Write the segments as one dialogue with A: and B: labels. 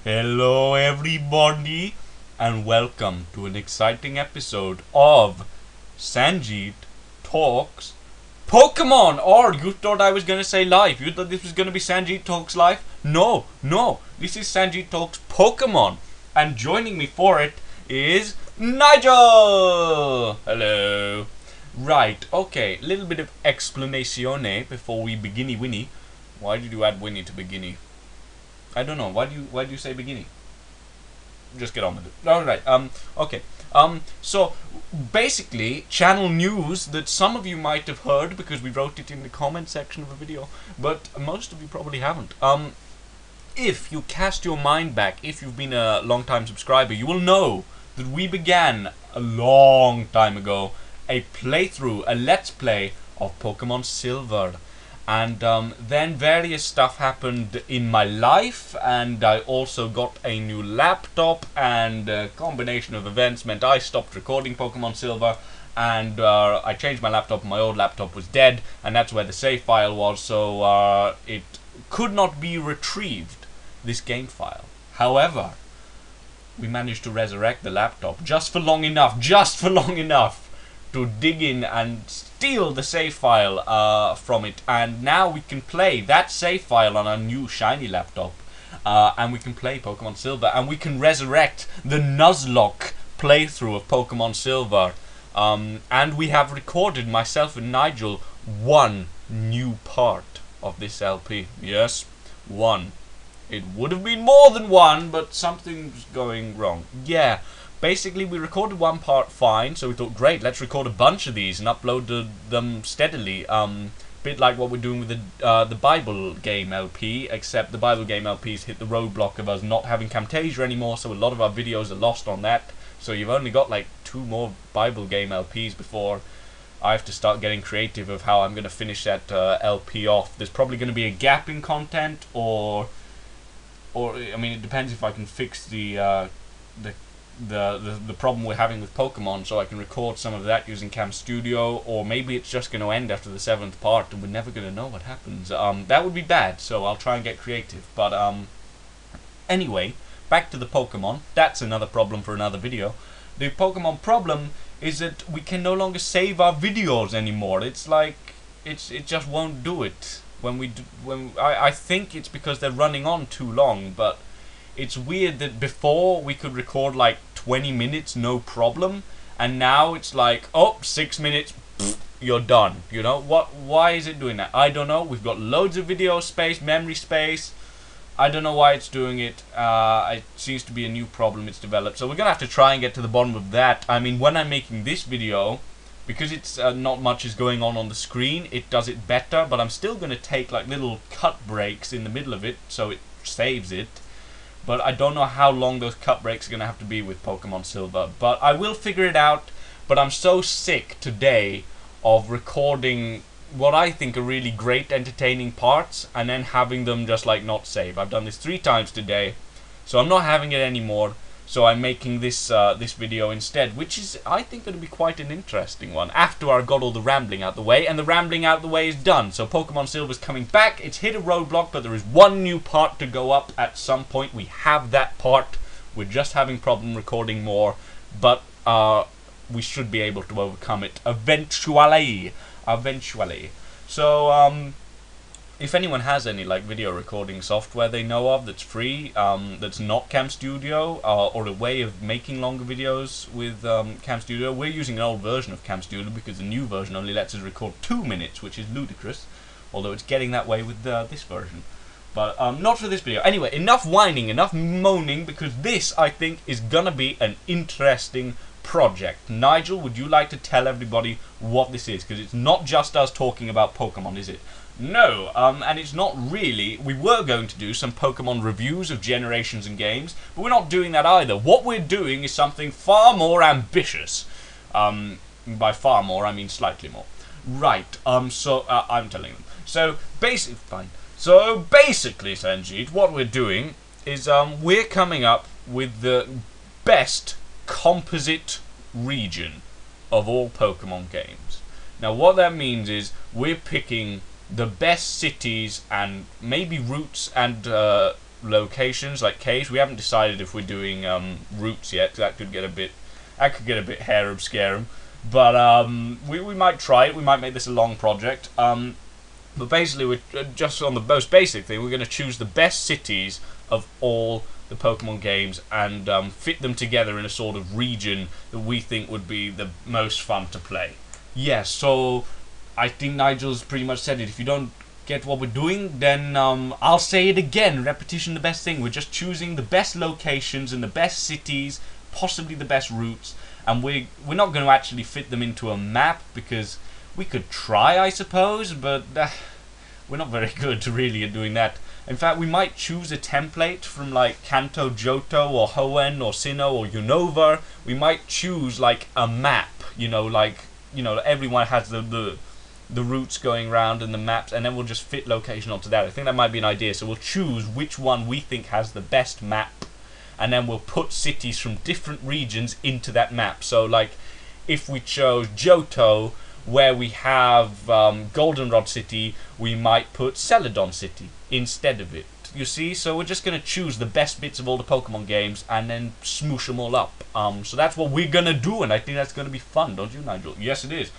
A: Hello, everybody, and welcome to an exciting episode of Sanjit Talks Pokemon. Or you thought I was gonna say live? You thought this was gonna be Sanjit Talks Live? No, this is Sanjit Talks Pokemon, and joining me for it is Nigel. Hello. Right. Okay. Little bit of explanazione before we beginny Winnie. Why did you add Winnie to beginny? I don't know. Why do you say beginning? Just get on with it. All right. Okay. So basically, channel news that some of you might have heard because we wrote it in the comment section of a video, but most of you probably haven't. If you cast your mind back, if you've been a long-time subscriber, you will know that we began a long time ago a playthrough, a let's play of Pokemon Silver. And then various stuff happened in my life, and I also got a new laptop, and a combination of events meant I stopped recording Pokemon Silver, and I changed my laptop. My old laptop was dead, and that's where the save file was, so it could not be retrieved, this game file. However, we managed to resurrect the laptop just for long enough to dig in and steal the save file from it, and now we can play that save file on our new shiny laptop, and we can play Pokemon Silver, and we can resurrect the Nuzlocke playthrough of Pokemon Silver, and we have recorded, myself and Nigel, one new part of this LP. Yes, one. It would have been more than one, but something's going wrong. Yeah. Basically, we recorded one part fine, so we thought, great, let's record a bunch of these and upload them steadily. Bit like what we're doing with the Bible game LP, except the Bible game LP's hit the roadblock of us not having Camtasia anymore, so a lot of our videos are lost on that. So you've only got like 2 more Bible game LPs before I have to start getting creative of how I'm going to finish that LP off. There's probably going to be a gap in content, or I mean, it depends if I can fix the problem we're having with Pokemon, so I can record some of that using Cam Studio, or maybe it's just going to end after the 7th part and we're never going to know what happens. That would be bad, so I'll try and get creative. But anyway, back to the Pokemon. That's another problem for another video. The Pokemon problem is that we can no longer save our videos anymore. It's like it just won't do it I think it's because they're running on too long, but it's weird that before we could record like 20 minutes no problem, and now it's like, oh, 6 minutes, pfft, you're done. You know what? Why is it doing that? I don't know. We've got loads of video space, memory space. I don't know why it's doing it. It seems to be a new problem it's developed, so we're gonna have to try and get to the bottom of that. I mean, when I'm making this video, because it's not much is going on the screen, it does it better, but I'm still gonna take like little cut breaks in the middle of it so it saves it. But I don't know how long those cut breaks are going to have to be with Pokemon Silver. But I will figure it out. But I'm so sick today of recording what I think are really great, entertaining parts, and then having them just like not save. I've done this 3 times today, so I'm not having it anymore. So I'm making this this video instead, which is, I think, going to be quite an interesting one, after I got all the rambling out the way, and the rambling out the way is done. So Pokemon Silver's coming back. It's hit a roadblock, but there is one new part to go up at some point. We have that part. We're just having problem recording more, but we should be able to overcome it eventually. So if anyone has any like video recording software they know of that's free, that's not Cam Studio, or a way of making longer videos with Cam Studio, we're using an old version of Cam Studio because the new version only lets us record 2 minutes, which is ludicrous, although it's getting that way with this version. But not for this video. Anyway, enough whining, enough moaning, because this, I think, is gonna be an interesting project. Nigel, would you like to tell everybody what this is? Because it's not just us talking about Pokemon, is it? No, and it's not really. We were going to do some Pokemon reviews of generations and games, but we're not doing that either. What we're doing is something far more ambitious. By far more, I mean slightly more. Right, so, I'm telling them. So, basically, Sanjit, what we're doing is, we're coming up with the best composite region of all Pokemon games. Now, what that means is, we're picking the best cities and maybe routes and locations like caves. We haven't decided if we're doing routes yet. That could get a bit harem scarum. But we might try it. We might make this a long project. But basically, we're just on the most basic thing. We're going to choose the best cities of all the Pokemon games and fit them together in a sort of region that we think would be the most fun to play. Yeah, so I think Nigel's pretty much said it. If you don't get what we're doing, then I'll say it again. Repetition the best thing. We're just choosing the best locations and the best cities, possibly the best routes, and we're not going to actually fit them into a map, because we could try, I suppose, but we're not very good really at doing that. In fact, we might choose a template from like Kanto, Johto, or Hoenn, or Sinnoh, or Unova. We might choose like a map, everyone has the routes going around and the maps, and then we'll just fit location onto that. I think that might be an idea. So we'll choose which one we think has the best map, and then we'll put cities from different regions into that map. So like, if we chose Johto, where we have Goldenrod City, we might put Celadon City instead of it. You see, so we're just going to choose the best bits of all the Pokemon games and then smoosh them all up. So that's what we're going to do, and I think that's going to be fun, don't you, Nigel? Yes, it is.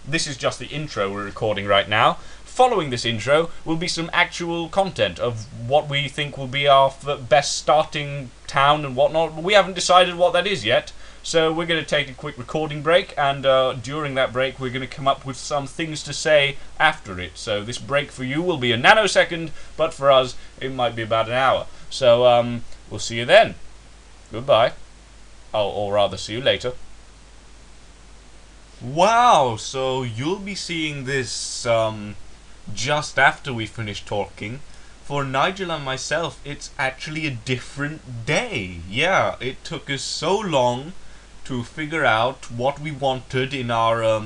A: This is just the intro we're recording right now. Following this intro will be some actual content of what we think will be our best starting town and whatnot. We haven't decided what that is yet. So we're going to take a quick recording break, and during that break we're going to come up with some things to say after it. So this break for you will be a nanosecond, but for us it might be about an hour. So we'll see you then. Goodbye. Or rather, see you later. Wow, so you'll be seeing this just after we finish talking. For Nigel and myself, it's actually a different day. Yeah, it took us so long to figure out what we wanted in our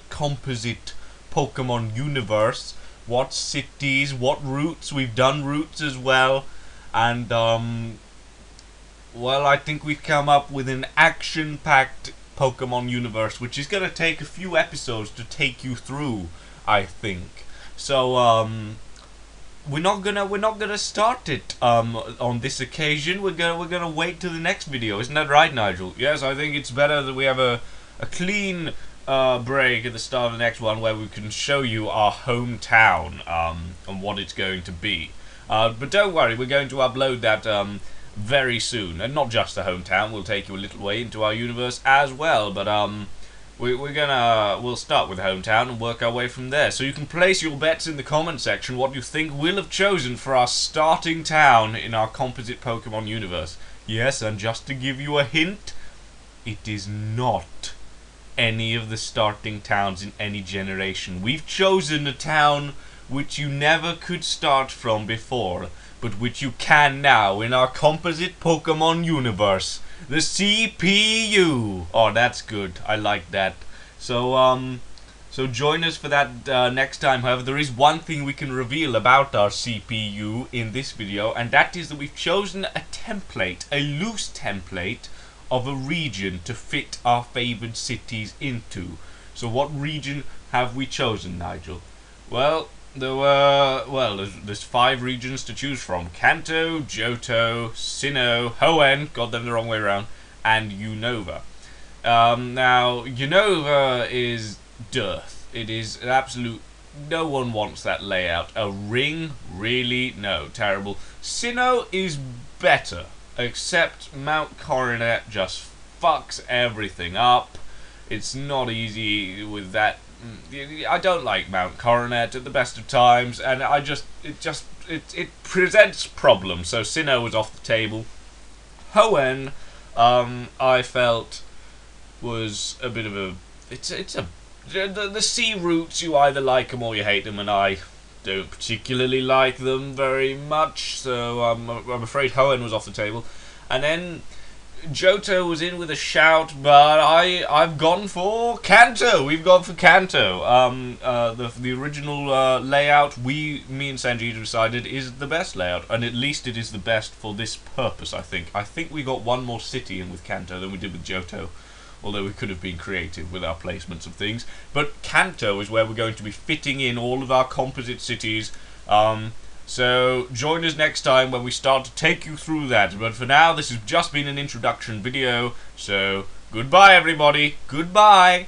A: composite Pokemon universe. What cities, what routes. We've done routes as well, and well, I think we've come up with an action-packed Pokemon universe, which is gonna take a few episodes to take you through, I think. So we're not gonna start it on this occasion. We're gonna wait till the next video. Isn't that right, Nigel? Yes, I think it's better that we have a clean break at the start of the next one, where we can show you our hometown and what it's going to be. But don't worry, we're going to upload that very soon, and not just the hometown. We'll take you a little way into our universe as well. But we'll start with hometown and work our way from there. So you can place your bets in the comment section what you think we'll have chosen for our starting town in our composite Pokemon universe. Yes, and just to give you a hint, it is not any of the starting towns in any generation. We've chosen a town which you never could start from before, but which you can now in our composite Pokemon universe. The CPU. Oh, that's good. I like that. So so join us for that next time. However, there is one thing we can reveal about our CPU in this video, and that is that we've chosen a template, a loose template of a region to fit our favored cities into. So what region have we chosen, Nigel? Well, there's 5 regions to choose from: Kanto, Johto, Sinnoh, Hoenn, got them the wrong way around, and Unova. Now, Unova is dearth. It is an absolute... no one wants that layout. A ring? Really? No, terrible. Sinnoh is better, except Mount Coronet just fucks everything up. It's not easy with that. I don't like Mount Coronet at the best of times, and it presents problems. So Sinnoh was off the table. Hoenn, I felt was a bit of a... the sea routes, you either like them or you hate them, and I don't particularly like them very much. So I'm afraid Hoenn was off the table, and then Johto was in with a shout, but I've gone for Kanto. We've gone for Kanto. The original layout, me and Sanjit decided, is the best layout, and at least it is the best for this purpose. I think we got one more city in with Kanto than we did with Johto, although we could have been creative with our placements of things. But Kanto is where we're going to be fitting in all of our composite cities. So join us next time when we start to take you through that. But for now, this has just been an introduction video. So goodbye, everybody. Goodbye.